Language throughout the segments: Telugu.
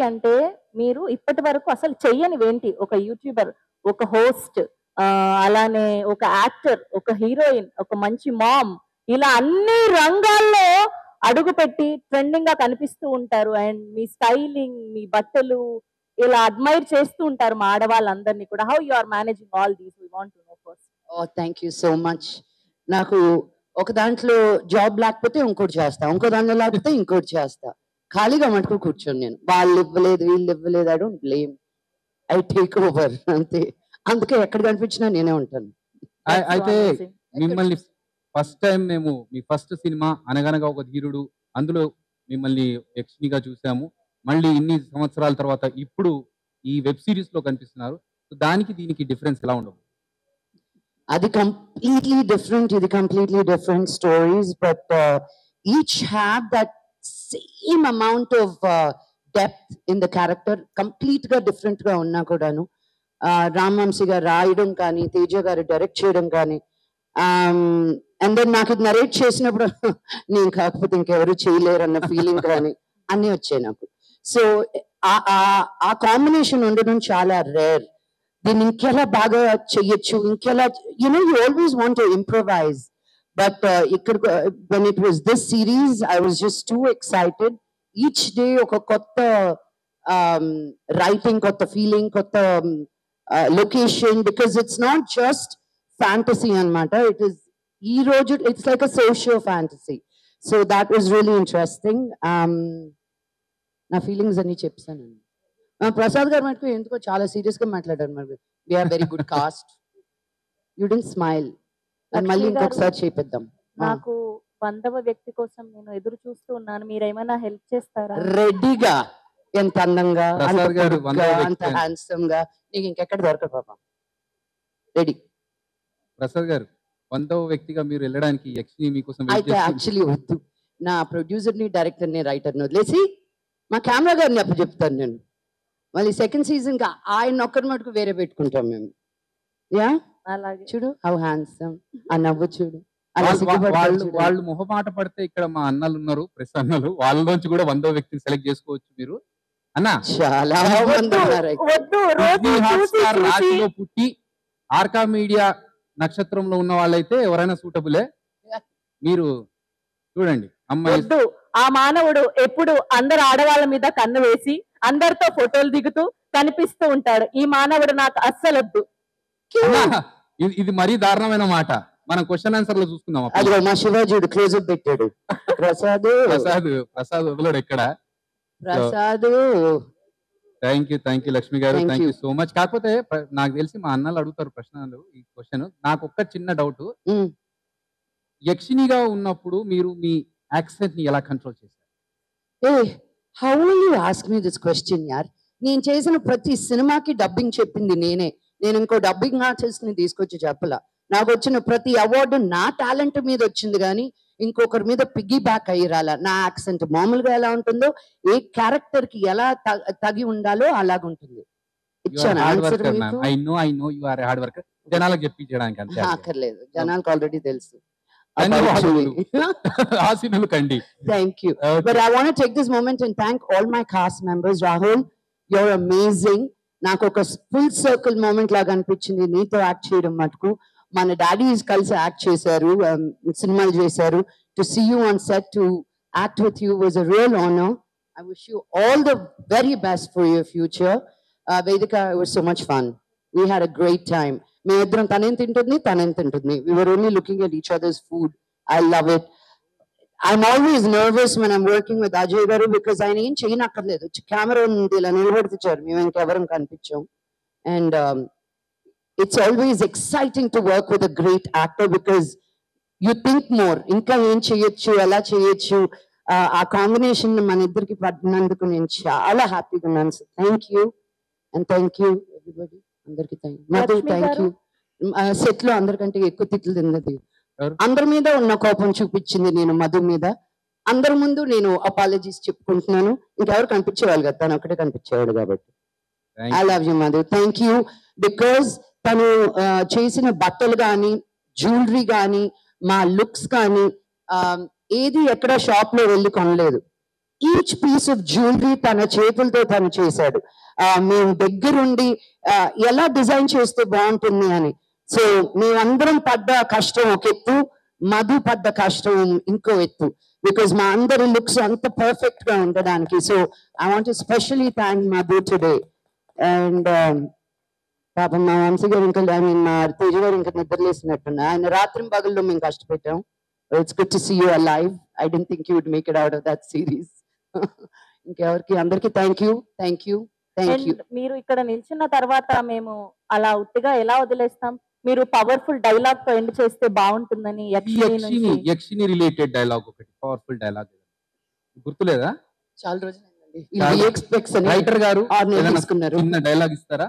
అంటే మీరు ఇప్పటి వరకు అసలు చెయ్యనివేంటి? ఒక యూట్యూబర్, ఒక హోస్ట్, అలానే ఒక యాక్టర్, ఒక హీరోయిన్, ఒక మంచి మామ్, ఇలా అన్ని రంగాల్లో అడుగుపెట్టి ట్రెండింగ్‌గా కనిపిస్తూ ఉంటారు. అండ్ మీ స్టైలింగ్, మీ బట్టలు ఇలా అడ్మైర్ చేస్తూ ఉంటారు మా ఆడవాళ్ళందరిని కూడా. How you are managing all these? We want to know first. Oh! Thank you so much. నాకు ఒక దాంట్లో జాబ్ లేకపోతే ఇంకోటి చేస్తా. ఇంకో దాంట్లో లేకపోతే ఇంకోటి చేస్తా. ఖాళీగా మటుకు కూర్చోను నేను. వాళ్ళు ఇవ్వలేదు, వీళ్ళు ఇవ్వలేదు. I don't blame. I take over అంతే. అందుకే ఎక్కడ కనిపించినా నేనే ఉంటాను. అయితే మిమ్మల్ని ఫస్ట్ టైం మేము మీ ఫస్ట్ సినిమా 'అనగనగా ఒక ధీరుడు' అందులో మిమ్మల్ని యక్షినిగా చూసాము. మళ్ళీ ఇన్ని సంవత్సరాల తర్వాత ఇప్పుడు ఈ వెబ్ సిరీస్‌లో కనిపిస్తున్నారు. దానికి దీనికి డిఫరెన్స్ ఎలా ఉండదు? అది కంప్లీట్లీ డిఫరెంట్, ఇది completely different stories, but each have that same amount of depth in the character. Complete గా డిఫరెంట్ గా ఉన్నా కూడాను రామ్వంశీ గారు రాయడం కానీ, తేజ గారు డైరెక్ట్ చేయడం కానీ, అండ్ దెన్ నాకు ఇది నరేట్ చేసినప్పుడు నేను కాకపోతే ఇంకెవరు చేయలేరన్న ఫీలింగ్ కానీ అన్నీ వచ్చాయి నాకు. సో ఆ కాంబినేషన్ ఉండడం చాలా రేర్. దీన్ని ఇంకెలా బాగా చెయ్యొచ్చు, ఇంకెలా you always want to improvise. But ఇక్కడ when it was this series I was just too excited. Each day ఒక కొత్త రైటింగ్, కొత్త ఫీలింగ్, కొత్త location, because it's not just fantasy అనమాట. ఇట్ ఈస్ ఈ రోజు it's like a socio fantasy. So that was really interesting. నా ఫీలింగ్స్ అన్ని చెప్పానండి. ప్రసాద్ గారు మటుకు ఎందుకో చాలా సీరియస్ గా మాట్లాడారు. మరి we have very good cast. You didn't smile. మళ్ళీ ఇంకొకసారి చేపిద్దాం. నాకు 100వ వ్యక్తి కోసం నేను ఎదురు చూస్తూ ఉన్నాను. మీరేమైనా హెల్ప్ చేస్తారా? రెడీగా. ఎంత అందంగా, ప్రసాద్ గారు అంత హ్యాండ్సమ్ గా నీకు ఇంకెక్కడ దొరకదు పాపం. రెడీ. ప్రసాద్ గారు 100వ వ్యక్తిగా మీరు వెళ్ళడానికి యక్షిని మీకోసం అయితే యాక్చువల్లీ వద్దు. నా ప్రొడ్యూసర్ ని, డైరెక్టర్ ని, రైటర్ ని వదిలేసి మా కెమెరా గారిని అప్పు చెప్తాను నేను. మళ్ళీ సెకండ్ సీజన్ కి ఆయన ఒక్కరి మటుకు వేరే పెట్టుకుంటాం మేము. యా అలాగే. చూడు హౌ హ్యాండ్సమ్, ఆ నవ్వు చూడు. వాళ్ళు మొహమాట పడితే ఇక్కడ మా అన్నలు ఉన్నారు, ప్రెస్ అన్నలు, వాళ్ళలోంచి కూడా 100వ వ్యక్తిని సెలెక్ట్ చేసుకోవచ్చు మీరు. అన్నా చాలా రాశిలో పుట్టి ఆర్కా మీడియా నక్షత్రంలో ఉన్న వాళ్ళైతే ఎవరైనా సూటబులే. మీరు చూడండి అమ్మాయి. ఆ మానవుడు ఎప్పుడు అందరు ఆడవాళ్ళ మీద కన్ను వేసి అందరితో ఫోటోలు దిగుతూ కనిపిస్తూ ఉంటాడు. ఈ మానవుడు నాకు అస్సలొద్దు. ఇది మరీ దారుణమైన మాట. మనం క్వశ్చన్ ఆన్సర్ లో చూసుకుందాం. అదిగో మా శివాజీడు క్లోజ్అప్ పెట్టాడు. ప్రసాద్ వదలడు ఎక్కడ. ప్రసాద్ థ్యాంక్ యూ లక్ష్మి గారు, థ్యాంక్ యూ సో మచ్. కాకపోతే నాకు తెలిసి మా అన్నలు అడుగుతారు ప్రశ్నలు. ఈ క్వశ్చన్ నాకు ఒక్క చిన్న డౌట్. యక్షినిగా ఉన్నప్పుడు మీరు మీ యాక్సెంట్ ని ఎలా కంట్రోల్ చేశారు? How will you ask me this question యార్? నేను చేసిన ప్రతి సినిమాకి డబ్బింగ్ చెప్పింది నేనే. నేను ఇంకో డబ్బింగ్ ఆర్టిస్ట్ ని తీసుకొచ్చి చెప్పలా. నాకు వచ్చిన ప్రతి అవార్డు నా టాలెంట్ మీద వచ్చింది కానీ ఇంకొకరి మీద పిగ్గీ బ్యాక్ అయ్యి రాలా. నా యాక్సెంట్ మామూలుగా ఎలా ఉంటుందో, ఏ క్యారెక్టర్ కి ఎలా తగి ఉండాలో అలాగుంటుంది. అక్కర్లేదు, జనాలకు ఆల్రెడీ తెలుసు. Thank you. But I want to take this moment and thank all my cast members. Rahul, you're amazing. నాకు ఒక ఫుల్ సర్కిల్ మూమెంట్ లాగా అనిపించింది నీతో యాక్ట్ చేయడం మటుకు. మన డాడీస్ కలిసి యాక్ట్ చేశారు, సినిమాలు చేశారు. To see you on set, to act with you was a real honour. I wish you all the very best for your future. Vedika, it was so much fun. We had a great time. మేమిద్దరం తనేం తింటుంది, తనేం తింటుంది. We were only looking at each other's food. I love it. I'm always nervous when I'm working with Ajay garu because ఆయన ఏం చేయనక్కర్లేదు. కెమెరా ఉంది, ఇలా నిలబెడుతున్నారు, మేము ఇంకెవరం కనిపించాం. And it's always exciting to work with a great actor because you think more. ఇంకా ఏం చేయొచ్చు, ఎలా చేయొచ్చు. ఆ కాంబినేషన్ మన ఇద్దరికి పడినందుకు నేను చాలా హ్యాపీగా ఉన్నాను. So thank you and thank you everybody. అందరికి థ్యాంక్ యూ. సెట్ లో అందరికంటే ఎక్కువ తిట్లు తిన్నది, అందరి మీద ఉన్న కోపం చూపించింది నేను మధు మీద. అందరి ముందు నేను అపాలజీస్ చెప్పుకుంటున్నాను. ఇంకెవరు కనిపించేవాళ్ళు కదా, తను ఒకటే కనిపించేవాడు కాబట్టి. I love you Madhu. Thank you. Because తను చేసిన బట్టలు కానీ, జ్యువెలరీ కానీ, మా లుక్స్ కానీ ఏది ఎక్కడ షాప్ లో వెళ్ళి కొనలేదు. ఈచ్ పీస్ ఆఫ్ జ్యువెలరీ తన చేతులతో తను చేశాడు. మేము దగ్గరుండి ఎలా డిజైన్ చేస్తే బాగుంటుంది అని. సో మేమందరం పడ్డ కష్టం ఒక ఎత్తు, మధు పడ్డ కష్టం ఇంకో ఎత్తు, బికాస్ మా అందరి లుక్స్ అంత పర్ఫెక్ట్ గా ఉండడానికి. So I want specially thank Madhu today. And పాపం మా వంశీ గారు ఇంకా ఐ మీన్ మా తేజ గారు ఇంకా నిద్రలేసినట్టున్నా. ఆయన రాత్రి పగల్లో మేము కష్టపెట్టాం. It's good to see you alive. I don't think you would make it out of that series. ఇంకెవరికి అందరికి థ్యాంక్ యూ. అండ్ మీరు ఇక్కడ నిల్చున్న తర్వాత మేము అలా ఉట్టిగా ఎలా వదిలేస్తాం? మీరు పవర్ఫుల్ డైలాగ్ తో ఎండ్ చేస్తే బాగుంటుందని యక్షిని రిలేటెడ్ డైలాగ్ ఒకటి పవర్ఫుల్ డైలాగ్ గుర్తులేదా? చాలా రోజులు రైటర్ గారు తీసుకున్నారు. చిన్న డైలాగ్ ఇస్తారా?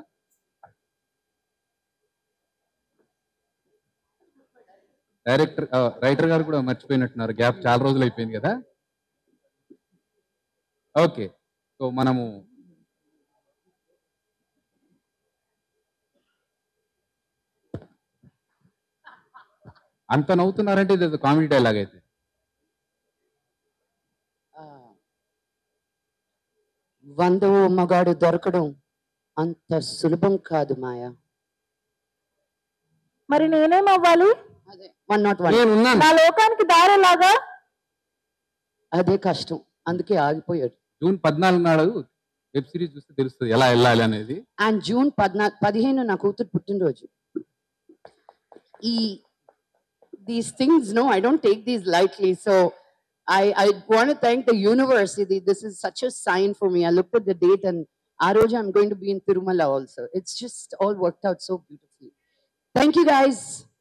రైటర్ గారు కూడా మర్చిపోయినట్టున్నారు. గ్యాప్ చాలా రోజులు అయిపోయింది కదా. ఓకే, సో మనము అంత నవ్వుతున్నారంటే ఇది కామెడీ డైలాగ్ అయితే. వందో మగాడు దొరకడం అంత సులభం కాదు మాయా. మరి నేనేమవ్వాలి? 101 నా లోకానికి దారేలాగా. అదే కష్టం, అందుకే ఆగిపోయాడు. జూన్ 14 నాడు వెబ్ సిరీస్ చూస్తే తెలుస్తుంది ఎలా వెళ్ళాలి అనేది. అండ్ జూన్ 15 నా కూతురు పుట్టినరోజు. These things, no, I don't take these lightly. So I want to thank the universe. This is such a sign for me. I looked at the date and Aroja, I'm going to be in Tirumala also. It's just all worked out so beautifully. Thank you guys.